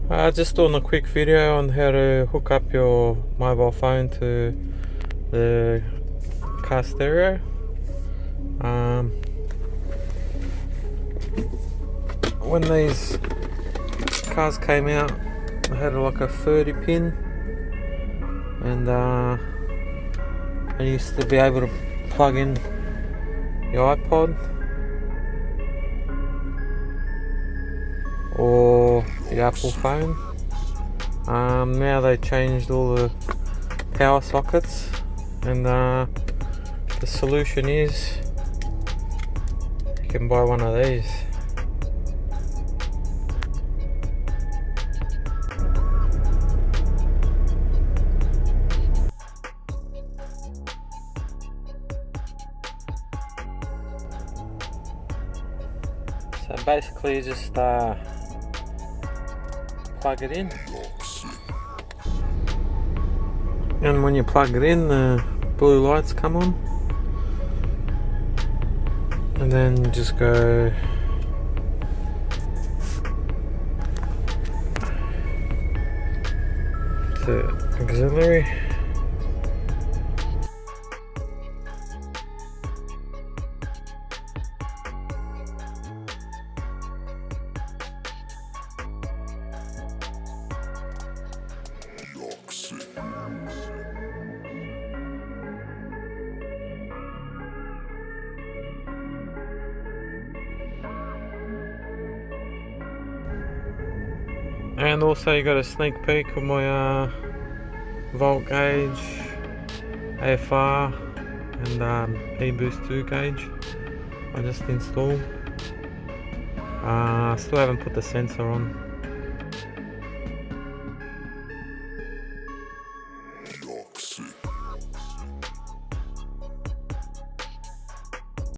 Just doing a quick video on how to hook up your mobile phone to the car stereo. When these cars came out, I had like a 30 pin, and I used to be able to plug in your iPod or the Apple phone. Now they changed all the power sockets, and the solution is you can buy one of these. So basically you just plug it in, and when you plug it in, the blue lights come on, and then you just go to auxiliary. And also you got a sneak peek of my volt gauge, AFR and e-boost 2 gauge I just installed. Still haven't put the sensor on.